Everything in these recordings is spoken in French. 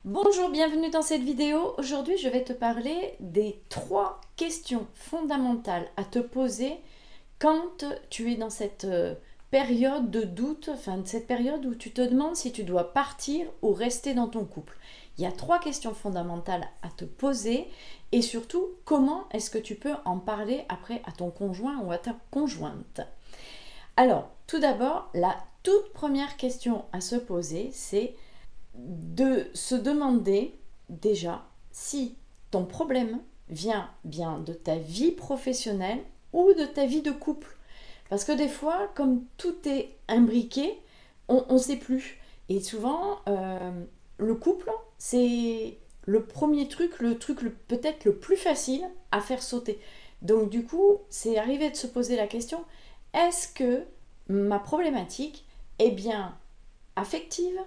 Bonjour, bienvenue dans cette vidéo. Aujourd'hui, je vais te parler des 3 questions fondamentales à te poser quand tu es dans cette période de doute, enfin cette période où tu te demandes si tu dois partir ou rester dans ton couple. Il y a 3 questions fondamentales à te poser et surtout, comment est-ce que tu peux en parler après à ton conjoint ou à ta conjointe. Alors, tout d'abord, la toute première question à se poser, c'est de se demander déjà si ton problème vient bien de ta vie professionnelle ou de ta vie de couple. Parce que des fois, comme tout est imbriqué, on ne sait plus. Et souvent, le couple, c'est le premier truc, le truc peut-être le plus facile à faire sauter. Donc du coup, c'est arrivé de se poser la question, est-ce que ma problématique est bien affective,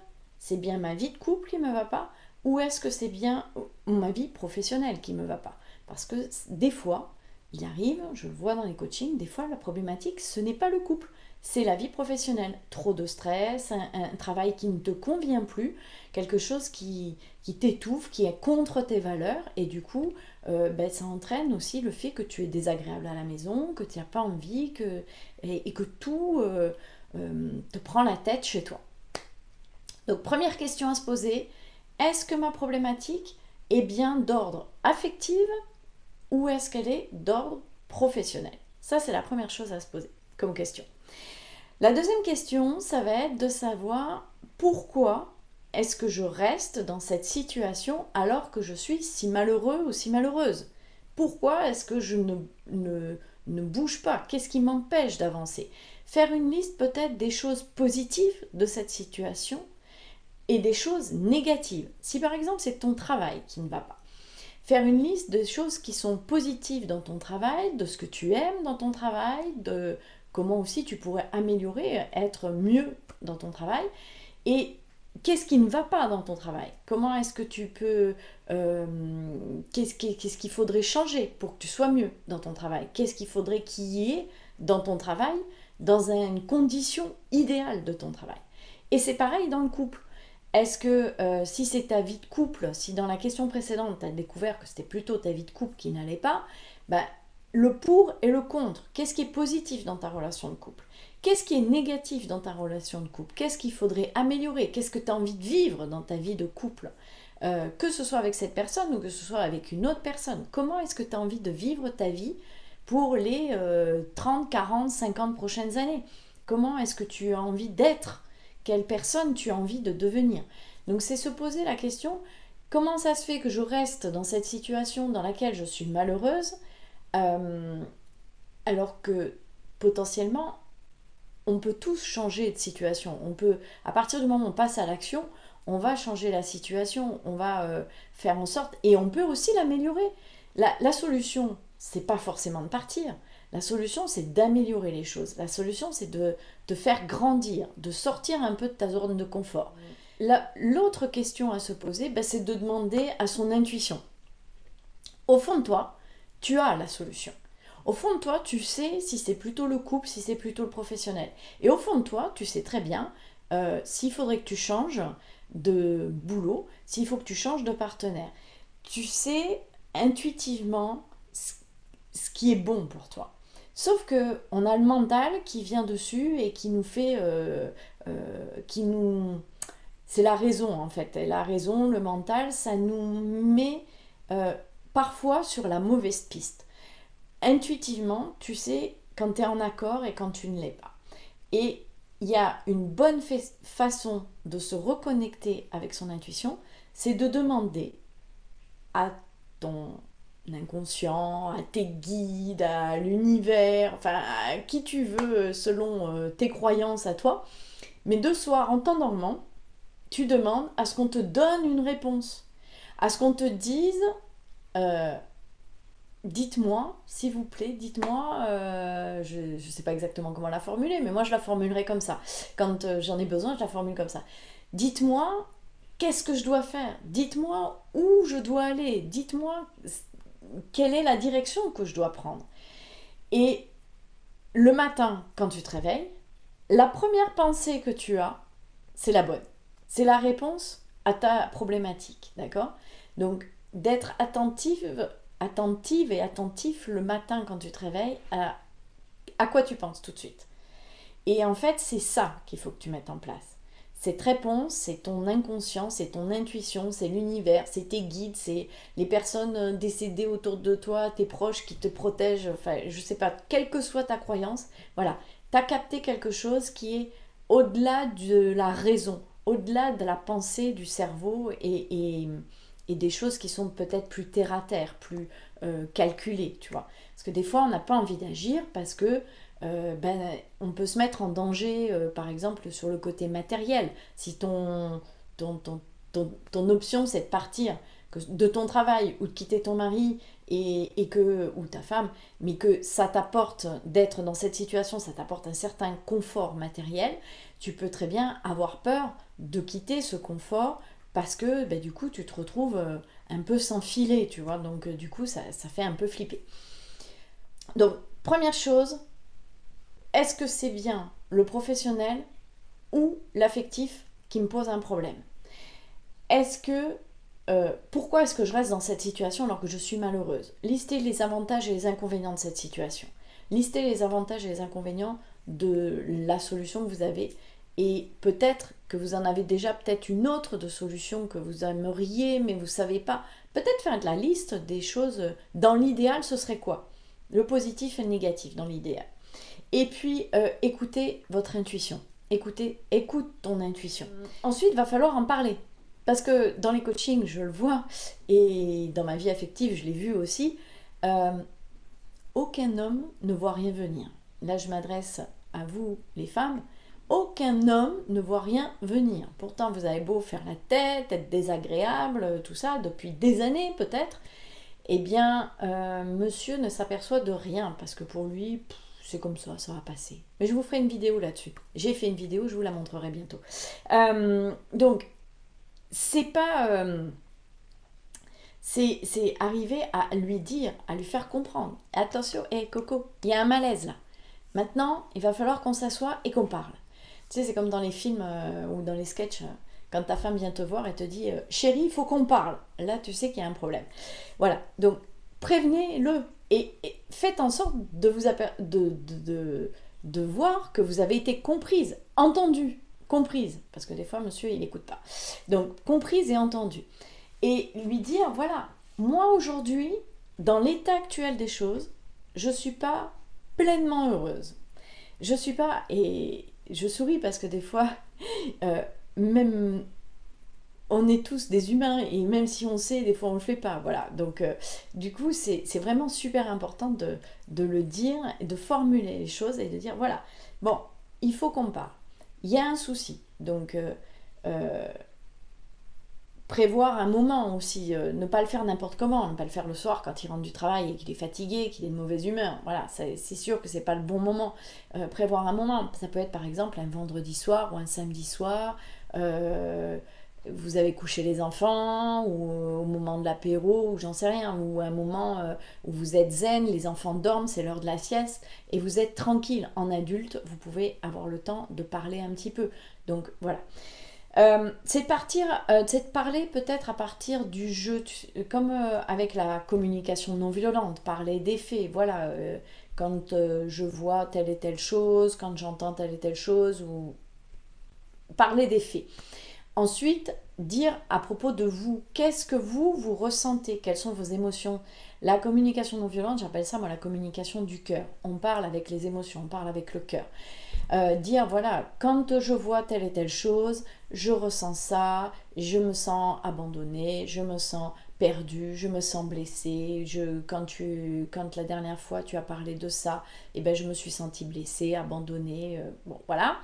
c'est bien ma vie de couple qui ne me va pas, ou est-ce que c'est bien ma vie professionnelle qui ne me va pas? Parce que des fois, il arrive, je le vois dans les coachings, des fois la problématique, ce n'est pas le couple, c'est la vie professionnelle. Trop de stress, un travail qui ne te convient plus, quelque chose qui t'étouffe, qui est contre tes valeurs, et du coup, ça entraîne aussi le fait que tu es désagréable à la maison, que tu n'as pas envie, et que tout te prend la tête chez toi. Donc première question à se poser, est-ce que ma problématique est bien d'ordre affectif ou est-ce qu'elle est d'ordre professionnel? Ça, c'est la première chose à se poser comme question. La deuxième question, ça va être de savoir pourquoi est-ce que je reste dans cette situation alors que je suis si malheureux ou si malheureuse? Pourquoi est-ce que je ne bouge pas? Qu'est-ce qui m'empêche d'avancer? Faire une liste peut-être des choses positives de cette situation et des choses négatives. Si par exemple c'est ton travail qui ne va pas, faire une liste de choses qui sont positives dans ton travail, de ce que tu aimes dans ton travail, de comment aussi tu pourrais améliorer, être mieux dans ton travail, et qu'est-ce qui ne va pas dans ton travail? Comment est-ce que tu peux... qu'est-ce qu'il faudrait changer pour que tu sois mieux dans ton travail? Qu'est-ce qu'il faudrait qu'il y ait dans ton travail, dans une condition idéale de ton travail? Et c'est pareil dans le couple. Est-ce que si c'est ta vie de couple, si dans la question précédente tu as découvert que c'était plutôt ta vie de couple qui n'allait pas, bah, le pour et le contre, qu'est-ce qui est positif dans ta relation de couple? Qu'est-ce qui est négatif dans ta relation de couple? Qu'est-ce qu'il faudrait améliorer? Qu'est-ce que tu as envie de vivre dans ta vie de couple? Que ce soit avec cette personne ou que ce soit avec une autre personne. Comment est-ce que tu as envie de vivre ta vie pour les 30, 40, 50 prochaines années? Comment est-ce que tu as envie d'être? Quelle personne tu as envie de devenir? Donc c'est se poser la question, comment ça se fait que je reste dans cette situation dans laquelle je suis malheureuse alors que potentiellement on peut tous changer de situation. On peut, à partir du moment où on passe à l'action, on va changer la situation, on va faire en sorte, et on peut aussi l'améliorer. La solution, c'est pas forcément de partir. La solution, c'est d'améliorer les choses. La solution, c'est de te faire grandir, de sortir un peu de ta zone de confort. L'autre question à se poser, c'est de demander à son intuition. Au fond de toi, tu as la solution. Au fond de toi, tu sais si c'est plutôt le couple, si c'est plutôt le professionnel. Et au fond de toi, tu sais très bien s'il faudrait que tu changes de boulot, s'il faut que tu changes de partenaire. Tu sais intuitivement ce qui est bon pour toi. Sauf que on a le mental qui vient dessus et qui nous fait, c'est la raison en fait. Et la raison, le mental, ça nous met parfois sur la mauvaise piste. Intuitivement, tu sais quand tu es en accord et quand tu ne l'es pas. Et il y a une bonne façon de se reconnecter avec son intuition, c'est de demander à ton inconscient, à tes guides, à l'univers, enfin à qui tu veux selon tes croyances à toi. Mais de soir, en temps normand, tu demandes à ce qu'on te donne une réponse, à ce qu'on te dise euh, dites-moi, s'il vous plaît, dites-moi, je ne sais pas exactement comment la formuler, mais moi je la formulerai comme ça. Quand j'en ai besoin, je la formule comme ça. Dites-moi, qu'est-ce que je dois faire? Dites-moi où je dois aller. Dites-moi quelle est la direction que je dois prendre. Et le matin, quand tu te réveilles, la première pensée que tu as, c'est la bonne. C'est la réponse à ta problématique, d'accord? Donc, d'être attentive et attentif le matin quand tu te réveilles à quoi tu penses tout de suite. Et en fait, c'est ça qu'il faut que tu mettes en place. Cette réponse, c'est ton inconscient, c'est ton intuition, c'est l'univers, c'est tes guides, c'est les personnes décédées autour de toi, tes proches qui te protègent, enfin, je sais pas, quelle que soit ta croyance, voilà, tu as capté quelque chose qui est au-delà de la raison, au-delà de la pensée du cerveau et des choses qui sont peut-être plus terre à terre, plus calculées, tu vois. Parce que des fois, on n'a pas envie d'agir parce que on peut se mettre en danger, par exemple, sur le côté matériel. Si ton option, c'est de partir de ton travail ou de quitter ton mari ou ta femme, mais que ça t'apporte d'être dans cette situation, ça t'apporte un certain confort matériel, tu peux très bien avoir peur de quitter ce confort parce que du coup, tu te retrouves un peu sans filet, tu vois. Donc, du coup, ça fait un peu flipper. Donc, première chose, est-ce que c'est bien le professionnel ou l'affectif qui me pose un problème? Pourquoi est-ce que je reste dans cette situation alors que je suis malheureuse? Listez les avantages et les inconvénients de cette situation. Listez les avantages et les inconvénients de la solution que vous avez. Et peut-être que vous en avez déjà peut-être une autre de solution que vous aimeriez, mais vous ne savez pas. Peut-être faire la liste des choses. Dans l'idéal, ce serait quoi? Le positif et le négatif dans l'idéal. Et puis, écoutez votre intuition. Écoute ton intuition. Ensuite, il va falloir en parler. Parce que dans les coachings, je le vois, et dans ma vie affective, je l'ai vu aussi, aucun homme ne voit rien venir. Là, je m'adresse à vous, les femmes. Aucun homme ne voit rien venir. Pourtant, vous avez beau faire la tête, être désagréable, tout ça, depuis des années peut-être. Eh bien, monsieur ne s'aperçoit de rien, parce que pour lui... c'est comme ça va passer. Mais je vous ferai une vidéo là-dessus. J'ai fait une vidéo, je vous la montrerai bientôt. Donc, c'est pas... c'est arriver à lui dire, à lui faire comprendre. Attention, Coco, il y a un malaise là. Maintenant, il va falloir qu'on s'assoie et qu'on parle. Tu sais, c'est comme dans les films ou dans les sketchs, quand ta femme vient te voir et te dit « Chérie, il faut qu'on parle ». Là, tu sais qu'il y a un problème. Voilà, donc prévenez-le. Et faites en sorte de voir que vous avez été comprise, entendue, comprise, parce que des fois, monsieur, il n'écoute pas. Donc, comprise et entendue. Et lui dire, voilà, moi aujourd'hui, dans l'état actuel des choses, je ne suis pas pleinement heureuse. Je suis pas, et je souris parce que des fois, même... on est tous des humains et même si on sait, des fois on ne le fait pas. Voilà. Donc, du coup, c'est vraiment super important de le dire, de formuler les choses et de dire voilà, bon, il faut qu'on parle. Il y a un souci. Donc, prévoir un moment aussi, ne pas le faire n'importe comment, ne pas le faire le soir quand il rentre du travail et qu'il est fatigué, qu'il est de mauvaise humeur. Voilà, c'est sûr que c'est pas le bon moment. Prévoir un moment, ça peut être par exemple un vendredi soir ou un samedi soir. Vous avez couché les enfants, ou au moment de l'apéro, ou j'en sais rien, ou un moment où vous êtes zen, les enfants dorment, c'est l'heure de la sieste, et vous êtes tranquille. En adulte, vous pouvez avoir le temps de parler un petit peu. Donc voilà. C'est de parler peut-être à partir du jeu, comme avec la communication non violente, parler des faits, voilà, quand je vois telle et telle chose, quand j'entends telle et telle chose, ou parler des faits. Ensuite, dire à propos de vous, qu'est-ce que vous ressentez, quelles sont vos émotions. La communication non violente, j'appelle ça moi la communication du cœur. On parle avec les émotions, on parle avec le cœur. Dire voilà, quand je vois telle et telle chose, je ressens ça, je me sens abandonnée, je me sens perdue, je me sens blessée, quand la dernière fois tu as parlé de ça, eh ben, je me suis sentie blessée, abandonnée, bon voilà.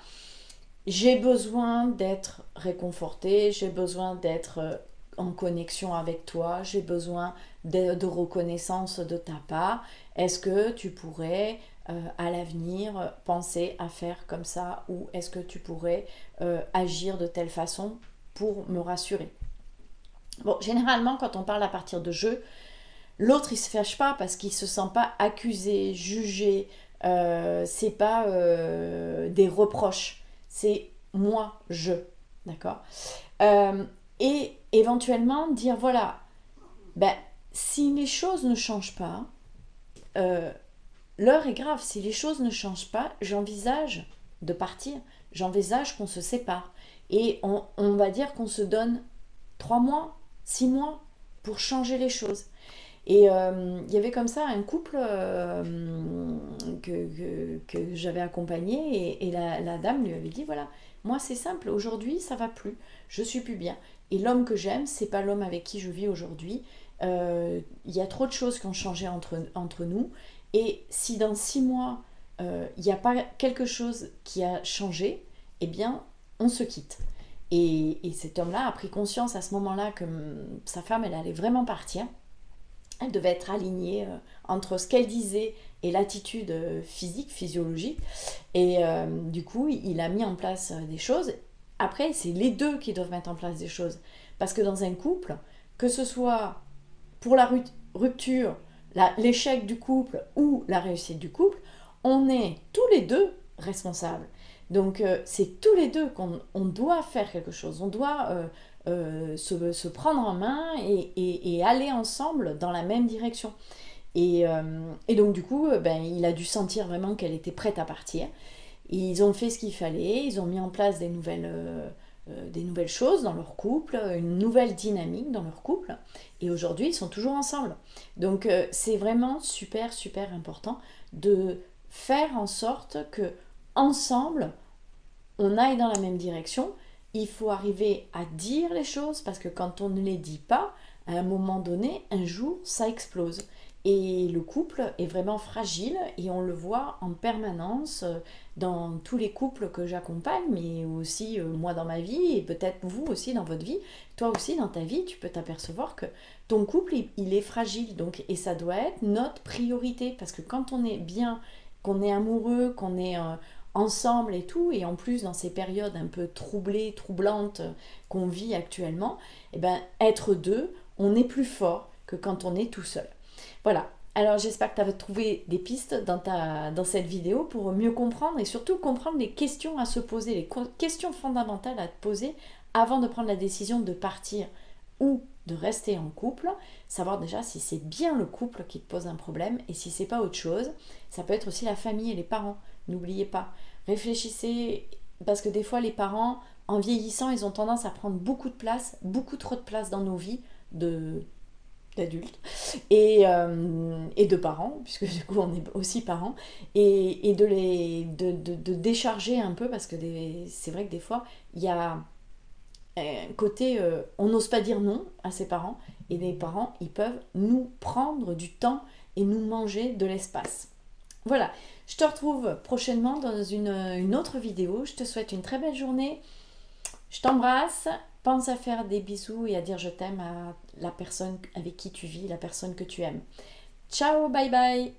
J'ai besoin d'être réconfortée, j'ai besoin d'être en connexion avec toi, j'ai besoin de reconnaissance de ta part. Est-ce que tu pourrais à l'avenir penser à faire comme ça, ou est-ce que tu pourrais agir de telle façon pour me rassurer? Bon, généralement quand on parle à partir de jeu, l'autre il se fâche pas parce qu'il se sent pas accusé, jugé, c'est pas des reproches, c'est moi, je, d'accord. Et éventuellement dire, voilà, ben, si les choses ne changent pas, euh, l'heure est grave. Si les choses ne changent pas, j'envisage de partir. J'envisage qu'on se sépare. Et on va dire qu'on se donne 3 mois, 6 mois pour changer les choses. Et il y avait comme ça un couple que j'avais accompagné et la dame lui avait dit, voilà, moi c'est simple, aujourd'hui ça va plus, je suis plus bien. Et l'homme que j'aime, c'est pas l'homme avec qui je vis aujourd'hui. Il y a trop de choses qui ont changé entre nous. Et si dans 6 mois, il n'y a pas quelque chose qui a changé, eh bien, on se quitte. Et cet homme-là a pris conscience à ce moment-là que sa femme, elle allait vraiment partir. Elle devait être alignée entre ce qu'elle disait et l'attitude physique, physiologique. Et du coup, il a mis en place des choses. Après, c'est les deux qui doivent mettre en place des choses. Parce que dans un couple, que ce soit pour la rupture, l'échec du couple ou la réussite du couple, on est tous les deux responsables. Donc c'est tous les deux qu'on doit faire quelque chose. On doit se prendre en main et aller ensemble dans la même direction. Et donc du coup, ben, il a dû sentir vraiment qu'elle était prête à partir. Ils ont fait ce qu'il fallait, ils ont mis en place des nouvelles choses dans leur couple, une nouvelle dynamique dans leur couple. Et aujourd'hui, ils sont toujours ensemble. Donc c'est vraiment super, super important de faire en sorte que ensemble, on aille dans la même direction. Il faut arriver à dire les choses parce que quand on ne les dit pas, à un moment donné, un jour, ça explose. Et le couple est vraiment fragile et on le voit en permanence dans tous les couples que j'accompagne, mais aussi moi dans ma vie et peut-être vous aussi dans votre vie. Toi aussi dans ta vie, tu peux t'apercevoir que ton couple, il est fragile. Donc, et ça doit être notre priorité parce que quand on est bien, qu'on est amoureux, qu'on est ensemble et tout, et en plus dans ces périodes un peu troublées, troublantes qu'on vit actuellement, eh ben, être deux, on est plus fort que quand on est tout seul. Voilà, alors j'espère que tu as trouvé des pistes dans cette vidéo pour mieux comprendre et surtout comprendre les questions à se poser, les questions fondamentales à te poser avant de prendre la décision de partir ou de rester en couple, savoir déjà si c'est bien le couple qui te pose un problème et si c'est pas autre chose. Ça peut être aussi la famille et les parents, n'oubliez pas. Réfléchissez, parce que des fois les parents, en vieillissant, ils ont tendance à prendre beaucoup de place, beaucoup trop de place dans nos vies d'adultes et de parents, puisque du coup on est aussi parents, et de décharger un peu, parce que c'est vrai que des fois, il y a un côté, on n'ose pas dire non à ses parents, et les parents, ils peuvent nous prendre du temps et nous manger de l'espace. Voilà, je te retrouve prochainement dans une autre vidéo. Je te souhaite une très belle journée. Je t'embrasse. Pense à faire des bisous et à dire je t'aime à la personne avec qui tu vis, la personne que tu aimes. Ciao, bye bye.